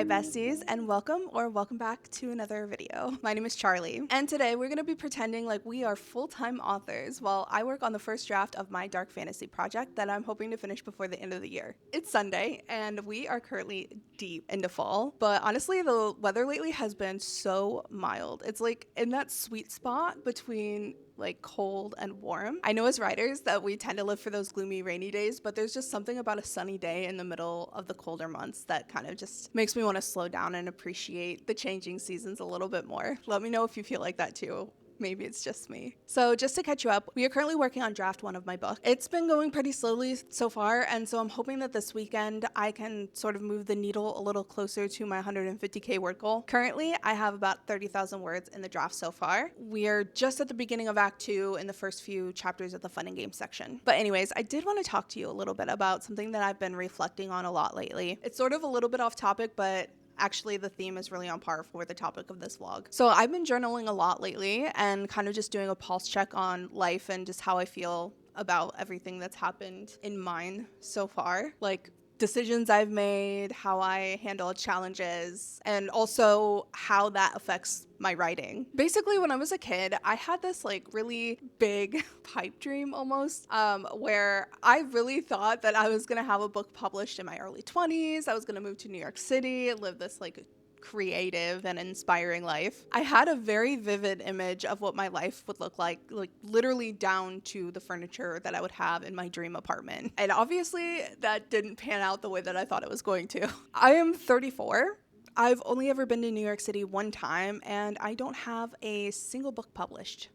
Hi besties, and welcome back to another video. My name is Charlie, and today we're going to be pretending like we are full-time authors while I work on the first draft of my dark fantasy project that I'm hoping to finish before the end of the year. It's Sunday, and we are currently deep into fall, but honestly the weather lately has been so mild. It's like in that sweet spot between like cold and warm. I know as writers that we tend to live for those gloomy rainy days, but there's just something about a sunny day in the middle of the colder months that kind of just makes me want to slow down and appreciate the changing seasons a little bit more. Let me know if you feel like that too. Maybe it's just me. So just to catch you up, we are currently working on draft 1 of my book. It's been going pretty slowly so far, and so I'm hoping that this weekend I can sort of move the needle a little closer to my 150k word goal. Currently, I have about 30,000 words in the draft so far. We are just at the beginning of Act 2 in the first few chapters of the fun and games section. But anyways, I did want to talk to you a little bit about something that I've been reflecting on a lot lately. It's sort of a little bit off topic, but actually the theme is really on par for the topic of this vlog. So I've been journaling a lot lately and kind of just doing a pulse check on life and just how I feel about everything that's happened in mine so far. Like decisions I've made, how I handle challenges, and also how that affects my writing. Basically, when I was a kid, I had this like really big pipe dream almost, where I really thought that I was gonna have a book published in my early 20s. I was gonna move to New York City, live this like creative and inspiring life. I had a very vivid image of what my life would look like literally down to the furniture that I would have in my dream apartment. And obviously that didn't pan out the way that I thought it was going to. I am 34. I've only ever been to New York City one time, and I don't have a single book published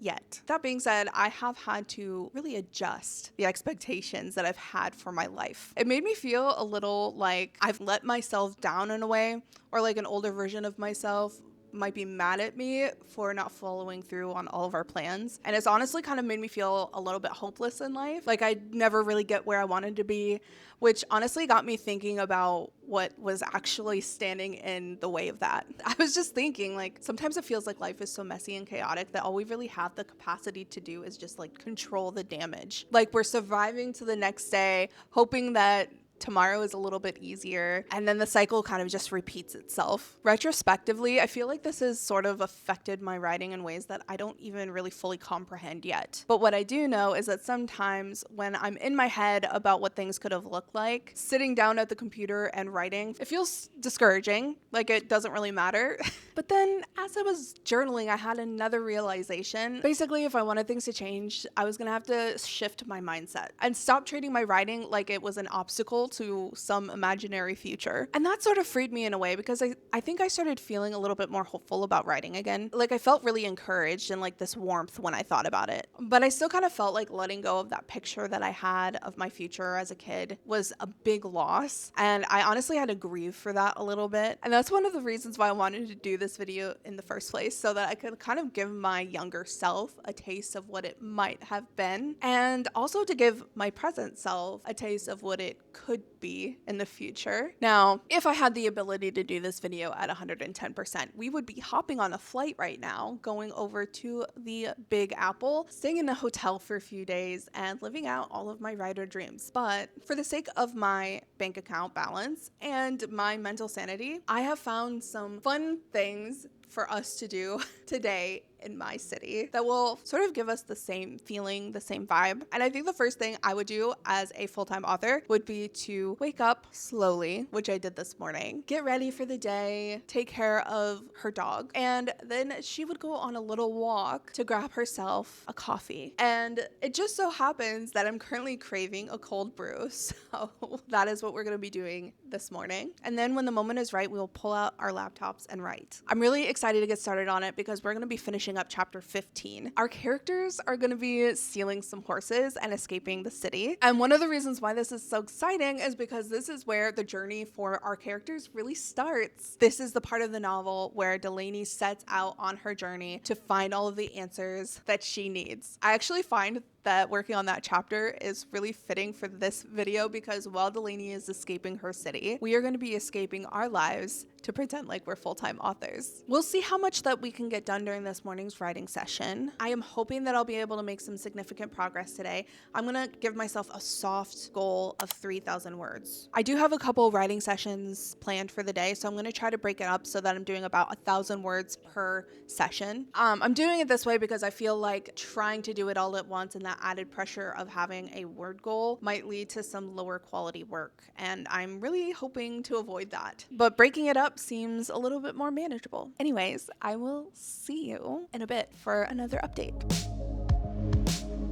yet. That being said, I have had to really adjust the expectations that I've had for my life. It made me feel a little like I've let myself down in a way, or like an older version of myself might be mad at me for not following through on all of our plans. And it's honestly kind of made me feel a little bit hopeless in life. Like I never really get where I wanted to be, which honestly got me thinking about what was actually standing in the way of that. I was just thinking, like, sometimes it feels like life is so messy and chaotic that all we really have the capacity to do is just like control the damage. Like we're surviving to the next day, hoping that tomorrow is a little bit easier, and then the cycle kind of just repeats itself. Retrospectively, I feel like this has sort of affected my writing in ways that I don't even really fully comprehend yet. But what I do know is that sometimes when I'm in my head about what things could have looked like, sitting down at the computer and writing, it feels discouraging, like it doesn't really matter. But then as I was journaling, I had another realization. Basically, if I wanted things to change, I was gonna have to shift my mindset and stop treating my writing like it was an obstacle to some imaginary future. And that sort of freed me in a way, because I think I started feeling a little bit more hopeful about writing again. Like I felt really encouraged and like this warmth when I thought about it. But I still kind of felt like letting go of that picture that I had of my future as a kid was a big loss. And I honestly had to grieve for that a little bit. And that's one of the reasons why I wanted to do this video in the first place, so that I could kind of give my younger self a taste of what it might have been, and also to give my present self a taste of what it could be in the future. Now, if I had the ability to do this video at 110%, we would be hopping on a flight right now, going over to the Big Apple, staying in a hotel for a few days, and living out all of my writer dreams. But for the sake of my bank account balance and my mental sanity, I have found some fun things for us to do today in my city that will sort of give us the same feeling, the same vibe. And I think the first thing I would do as a full-time author would be to wake up slowly, which I did this morning, get ready for the day, take care of her dog, and then she would go on a little walk to grab herself a coffee. And it just so happens that I'm currently craving a cold brew, so that is what we're going to be doing this morning. And then when the moment is right, we will pull out our laptops and write. I'm really excited to get started on it because we're going to be finishing up chapter 15. Our characters are going to be stealing some horses and escaping the city. And one of the reasons why this is so exciting is because this is where the journey for our characters really starts. This is the part of the novel where Delaney sets out on her journey to find all of the answers that she needs. I actually find that working on that chapter is really fitting for this video because while Delaney is escaping her city, we are going to be escaping our lives to pretend like we're full-time authors. We'll see how much that we can get done during this morning's writing session. I am hoping that I'll be able to make some significant progress today. I'm gonna give myself a soft goal of 3,000 words. I do have a couple writing sessions planned for the day, so I'm gonna try to break it up so that I'm doing about 1,000 words per session. I'm doing it this way because I feel like trying to do it all at once and that added pressure of having a word goal might lead to some lower quality work, and I'm really hoping to avoid that. But breaking it up seems a little bit more manageable. Anyways, I will see you in a bit for another update.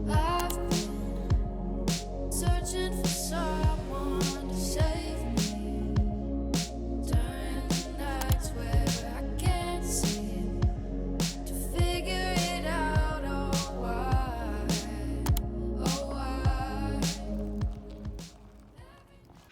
I've been searching for someone to save me during the nights where I can't see to figure it out. Oh, why?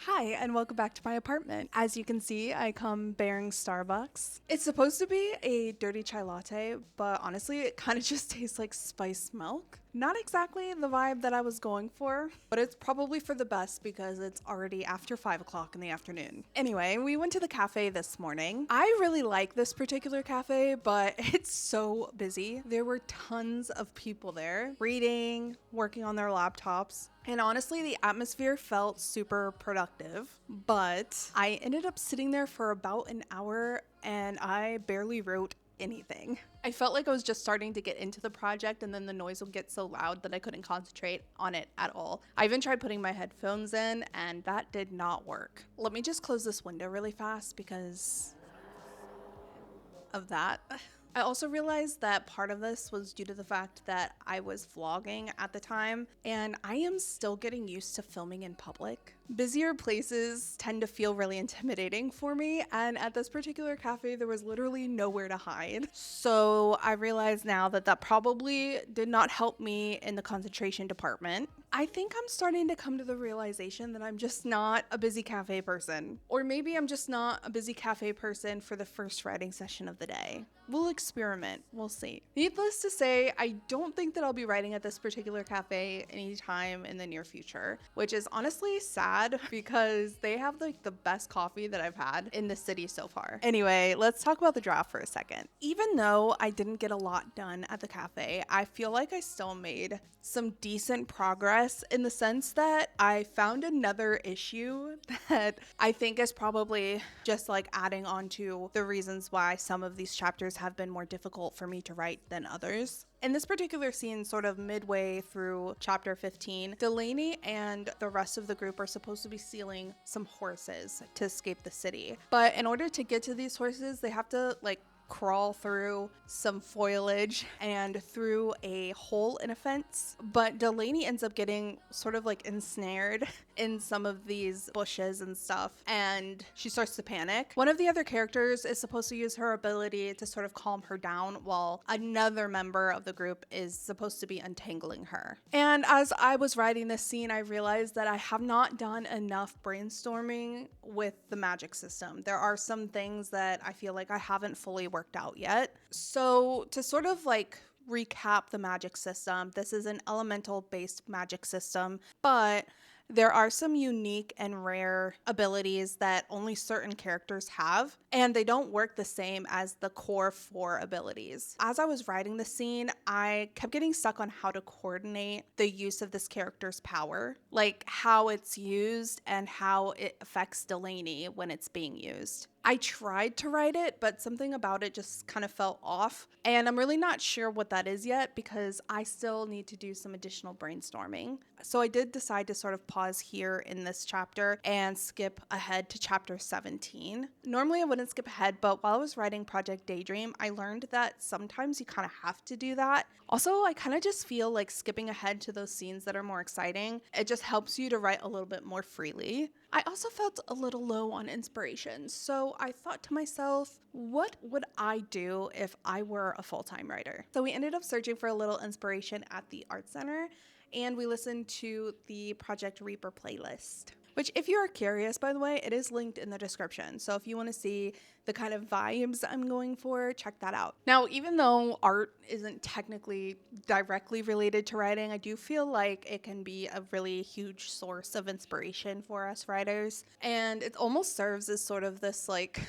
Hi, and welcome back to my apartment. As you can see, I come bearing Starbucks. It's supposed to be a dirty chai latte, but honestly, it kind of just tastes like spiced milk. Not exactly the vibe that I was going for, but it's probably for the best because it's already after 5 o'clock in the afternoon. Anyway, we went to the cafe this morning. I really like this particular cafe, but it's so busy. There were tons of people there reading, working on their laptops. And honestly, the atmosphere felt super productive, but I ended up sitting there for about an hour and I barely wrote anything. I felt like I was just starting to get into the project and then the noise would get so loud that I couldn't concentrate on it at all. I even tried putting my headphones in and that did not work. Let me just close this window really fast because of that. I also realized that part of this was due to the fact that I was vlogging at the time, and I am still getting used to filming in public. Busier places tend to feel really intimidating for me, and at this particular cafe, there was literally nowhere to hide. So I realize now that that probably did not help me in the concentration department. I think I'm starting to come to the realization that I'm just not a busy cafe person. Or maybe I'm just not a busy cafe person for the first writing session of the day. We'll experiment. We'll see. Needless to say, I don't think that I'll be writing at this particular cafe anytime in the near future, which is honestly sad because they have like the best coffee that I've had in the city so far. Anyway, let's talk about the draft for a second. Even though I didn't get a lot done at the cafe, I feel like I still made some decent progress in the sense that I found another issue that I think is probably just like adding on to the reasons why some of these chapters have been more difficult for me to write than others. In this particular scene, sort of midway through chapter 15, Delaney and the rest of the group are supposed to be stealing some horses to escape the city. But in order to get to these horses, they have to like crawl through some foliage and through a hole in a fence. But Delaney ends up getting sort of like ensnared in some of these bushes and stuff, and she starts to panic. One of the other characters is supposed to use her ability to sort of calm her down while another member of the group is supposed to be untangling her. And as I was writing this scene, I realized that I have not done enough brainstorming with the magic system. There are some things that I feel like I haven't fully worked out yet. So to sort of like recap the magic system, this is an elemental based magic system, but there are some unique and rare abilities that only certain characters have, and they don't work the same as the core 4 abilities. As I was writing the scene, I kept getting stuck on how to coordinate the use of this character's power, like how it's used and how it affects Delaney when it's being used. I tried to write it, but something about it just kind of felt off, and I'm really not sure what that is yet because I still need to do some additional brainstorming. So I did decide to sort of pause here in this chapter and skip ahead to chapter 17. Normally I wouldn't skip ahead, but while I was writing Project Daydream, I learned that sometimes you kind of have to do that. Also, I kind of just feel like skipping ahead to those scenes that are more exciting, it just helps you to write a little bit more freely. I also felt a little low on inspiration, so I thought to myself, what would I do if I were a full-time writer? So we ended up searching for a little inspiration at the art center, and we listened to the Project Reaper playlist, which if you are curious, by the way, it is linked in the description. So if you want to see the kind of vibes I'm going for, check that out. Now, even though art isn't technically directly related to writing, I do feel like it can be a really huge source of inspiration for us writers. And it almost serves as sort of this like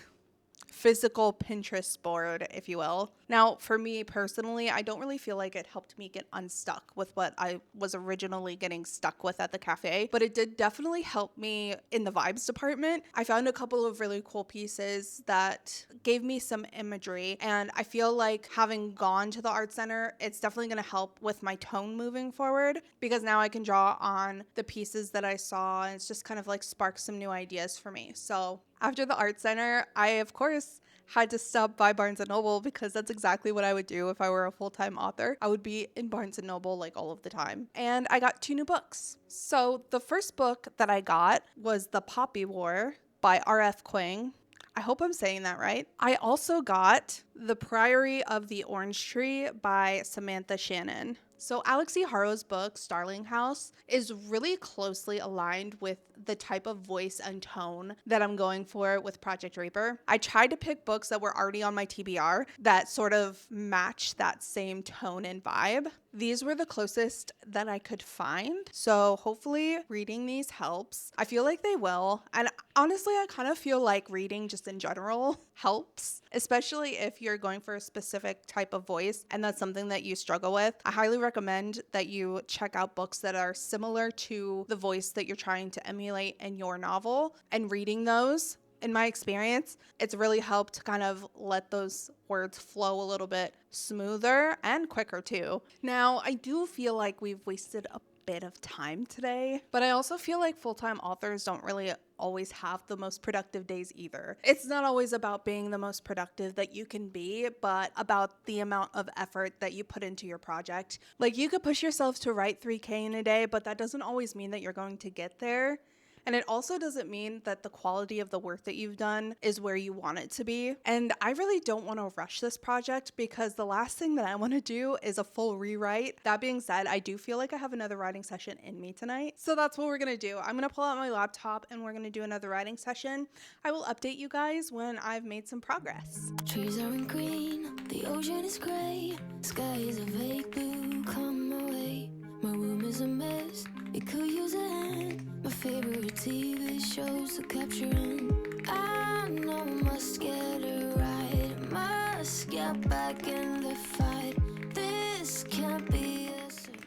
physical Pinterest board, if you will. Now, for me personally, I don't really feel like it helped me get unstuck with what I was originally getting stuck with at the cafe, but it did definitely help me in the vibes department. I found a couple of really cool pieces that gave me some imagery, and I feel like having gone to the art center, it's definitely going to help with my tone moving forward, because now I can draw on the pieces that I saw, and it's just kind of like sparked some new ideas for me. So after the art center, I, of course, had to stop by Barnes & Noble because that's exactly what I would do if I were a full-time author. I would be in Barnes & Noble like all of the time. And I got 2 new books. So the first book that I got was The Poppy War by R.F. Kuang. I hope I'm saying that right. I also got The Priory of the Orange Tree by Samantha Shannon. So Alex E. Harrow's book, Starling House, is really closely aligned with the type of voice and tone that I'm going for with Project Reaper. I tried to pick books that were already on my TBR that sort of match that same tone and vibe. These were the closest that I could find, so hopefully reading these helps. I feel like they will, and honestly, I kind of feel like reading just in general helps, especially if you're going for a specific type of voice and that's something that you struggle with. I highly recommend that you check out books that are similar to the voice that you're trying to emulate in your novel, and reading those, in my experience, it's really helped to kind of let those words flow a little bit smoother and quicker too. Now, I do feel like we've wasted a bit of time today, but I also feel like full-time authors don't really always have the most productive days either. It's not always about being the most productive that you can be, but about the amount of effort that you put into your project. Like, you could push yourself to write 3K in a day, but that doesn't always mean that you're going to get there. And it also doesn't mean that the quality of the work that you've done is where you want it to be. And I really don't want to rush this project because the last thing that I want to do is a full rewrite. That being said, I do feel like I have another writing session in me tonight. So that's what we're going to do. I'm going to pull out my laptop and we're going to do another writing session. I will update you guys when I've made some progress. Trees aren't green, the ocean is gray, sky is a vague blue, come my way. My room is a mess, it could use a hand. My favorite TV shows to capture in. I know I must get it right, must get back in the fight. This can't be a surprise.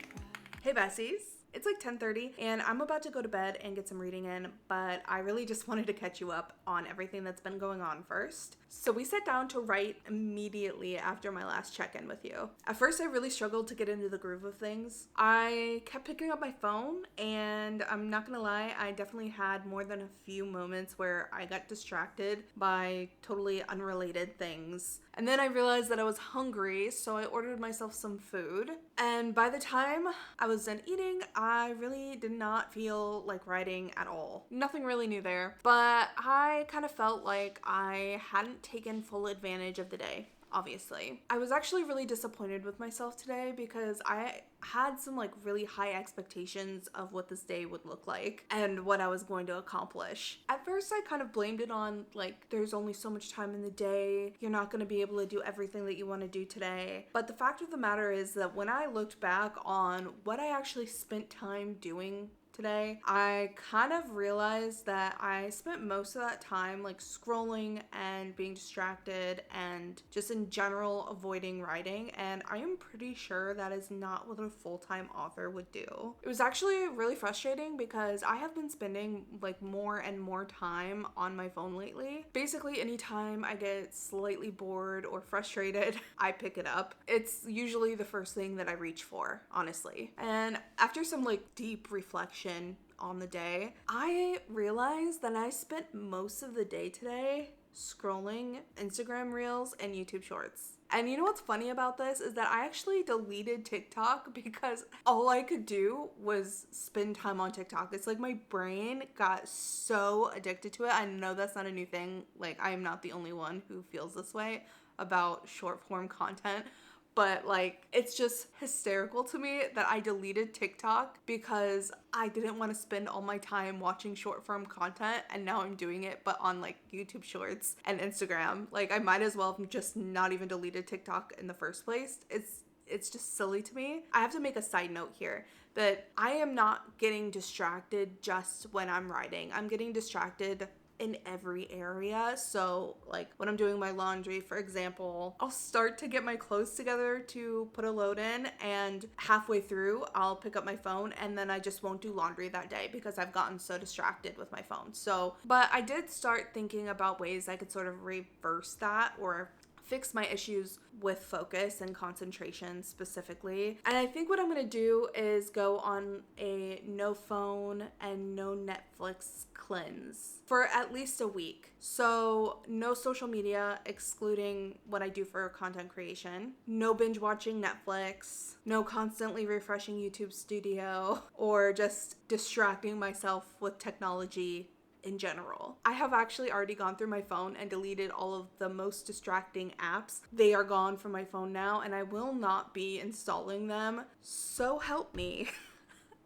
Hey Bessies, it's like 10:30 and I'm about to go to bed and get some reading in, but I really just wanted to catch you up on everything that's been going on first. So we sat down to write immediately after my last check-in with you. At first I really struggled to get into the groove of things. I kept picking up my phone and I'm not gonna lie, I definitely had more than a few moments where I got distracted by totally unrelated things. And then I realized that I was hungry, so I ordered myself some food. And by the time I was done eating, I really did not feel like writing at all. Nothing really new there, but I kind of felt like I hadn't taken full advantage of the day. Obviously. I was actually really disappointed with myself today because I had some like really high expectations of what this day would look like and what I was going to accomplish. At first I kind of blamed it on like there's only so much time in the day, you're not going to be able to do everything that you want to do today. But the fact of the matter is that when I looked back on what I actually spent time doing today, I kind of realized that I spent most of that time like scrolling and being distracted and just in general avoiding writing, and I am pretty sure that is not what a full-time author would do. It was actually really frustrating because I have been spending like more and more time on my phone lately. Basically anytime I get slightly bored or frustrated, I pick it up. It's usually the first thing that I reach for, honestly. And after some like deep reflection on the day, I realized that I spent most of the day today scrolling Instagram Reels and YouTube Shorts. And you know what's funny about this is that I actually deleted TikTok because all I could do was spend time on TikTok. It's like my brain got so addicted to it. I know that's not a new thing. Like, I am not the only one who feels this way about short form content. but like it's just hysterical to me that I deleted TikTok because I didn't want to spend all my time watching short form content, and now I'm doing it but on like YouTube Shorts and Instagram. Like I might as well have just not even deleted TikTok in the first place. It's just silly to me. I have to make a side note here that I am not getting distracted just when I'm writing. I'm getting distracted in every area. So like when I'm doing my laundry, for example, I'll start to get my clothes together to put a load in, and halfway through I'll pick up my phone, and then I just won't do laundry that day because I've gotten so distracted with my phone. So, but I did start thinking about ways I could sort of reverse that or fix my issues with focus and concentration specifically. And I think what I'm going to do is go on a no phone and no Netflix cleanse for at least a week. So no social media, excluding what I do for content creation, no binge watching Netflix, no constantly refreshing YouTube Studio, or just distracting myself with technology in general. I have actually already gone through my phone and deleted all of the most distracting apps. They are gone from my phone now, and I will not be installing them. So help me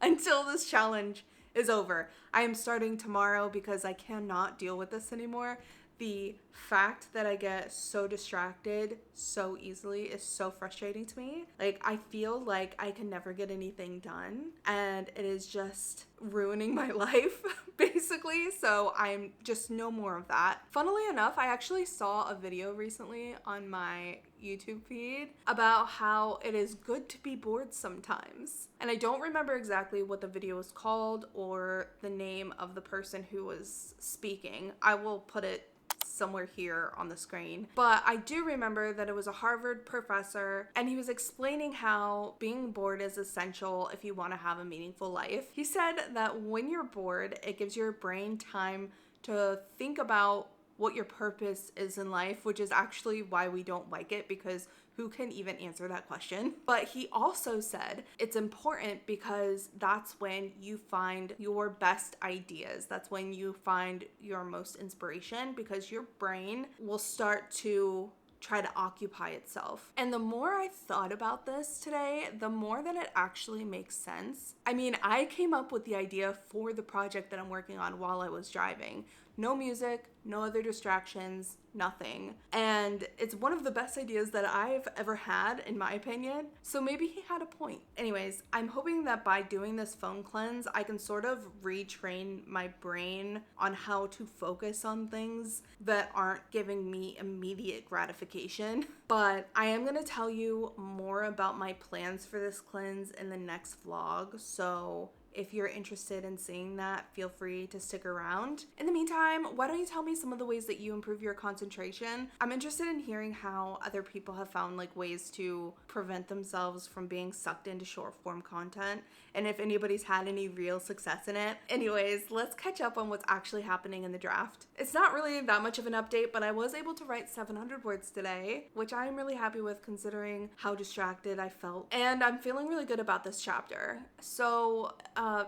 until this challenge is over. I am starting tomorrow because I cannot deal with this anymore. The fact that I get so distracted so easily is so frustrating to me. Like, I feel like I can never get anything done, and it is just ruining my life, basically. So I'm just no more of that. Funnily enough, I actually saw a video recently on my YouTube feed about how it is good to be bored sometimes. And I don't remember exactly what the video was called or the name of the person who was speaking. I will put it somewhere here on the screen. But I do remember that it was a Harvard professor, and he was explaining how being bored is essential if you want to have a meaningful life. He said that when you're bored, it gives your brain time to think about what your purpose is in life, which is actually why we don't like it, because who can even answer that question? But he also said it's important because that's when you find your best ideas. That's when you find your most inspiration, because your brain will start to try to occupy itself. And the more I thought about this today, the more that it actually makes sense. I mean, I came up with the idea for the project that I'm working on while I was driving. No music, no other distractions, nothing. And it's one of the best ideas that I've ever had, in my opinion. So maybe he had a point. Anyways, I'm hoping that by doing this phone cleanse, I can sort of retrain my brain on how to focus on things that aren't giving me immediate gratification. But I am going to tell you more about my plans for this cleanse in the next vlog. So if you're interested in seeing that, feel free to stick around. In the meantime, why don't you tell me some of the ways that you improve your concentration? I'm interested in hearing how other people have found like ways to prevent themselves from being sucked into short form content, and if anybody's had any real success in it. Anyways, let's catch up on what's actually happening in the draft. It's not really that much of an update, but I was able to write 700 words today, which I'm really happy with considering how distracted I felt. And I'm feeling really good about this chapter. So,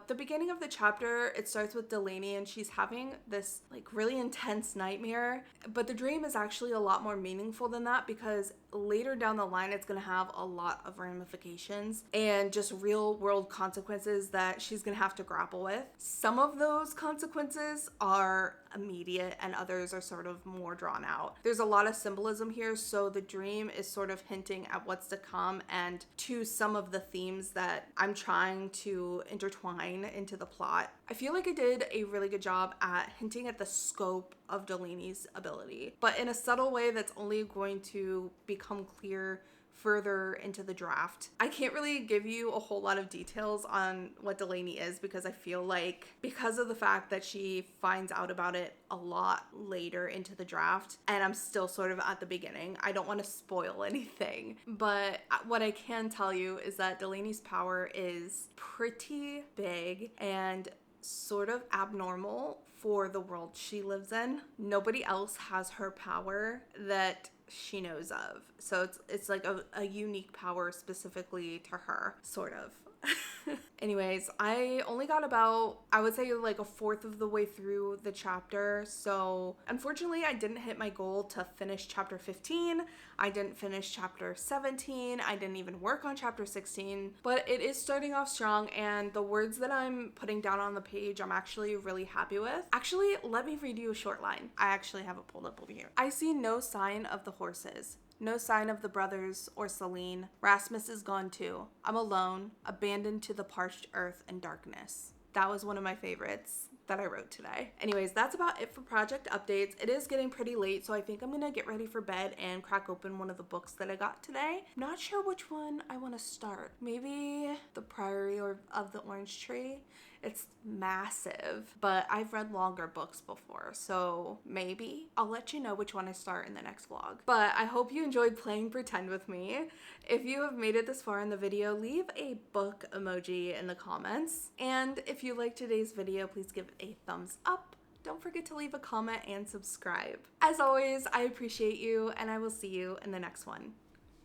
the beginning of the chapter, it starts with Delaney, and she's having this like really intense nightmare, but the dream is actually a lot more meaningful than that, because later down the line it's going to have a lot of ramifications and just real world consequences that she's going to have to grapple with. Some of those consequences are immediate and others are sort of more drawn out. There's a lot of symbolism here, so the dream is sort of hinting at what's to come and to some of the themes that I'm trying to intertwine into the plot. I feel like I did a really good job at hinting at the scope of Delaney's ability, but in a subtle way that's only going to become clear further into the draft. I can't really give you a whole lot of details on what Delaney is, because I feel like because of the fact that she finds out about it a lot later into the draft, and I'm still sort of at the beginning, I don't want to spoil anything. But what I can tell you is that Delaney's power is pretty big and sort of abnormal for the world she lives in. Nobody else has her power that she knows of. So it's like a unique power specifically to her, sort of. Anyways, I only got about, I would say like a fourth of the way through the chapter. So unfortunately, I didn't hit my goal to finish chapter 15. I didn't finish chapter 17. I didn't even work on chapter 16, but it is starting off strong, and the words that I'm putting down on the page, I'm actually really happy with. Actually, let me read you a short line. I actually have it pulled up over here. I see no sign of the horses. No sign of the brothers or Celine. Rasmus is gone too. I'm alone, abandoned to the parched earth and darkness. That was one of my favorites that I wrote today. Anyways, that's about it for project updates. It is getting pretty late, so I think I'm gonna get ready for bed and crack open one of the books that I got today. Not sure which one I want to start. Maybe The Priory of the Orange Tree. It's massive, but I've read longer books before, so maybe I'll let you know which one I start in the next vlog. But I hope you enjoyed playing pretend with me. If you have made it this far in the video, leave a book emoji in the comments. And if you liked today's video, please give it a thumbs up. Don't forget to leave a comment and subscribe. As always, I appreciate you, and I will see you in the next one.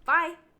Bye!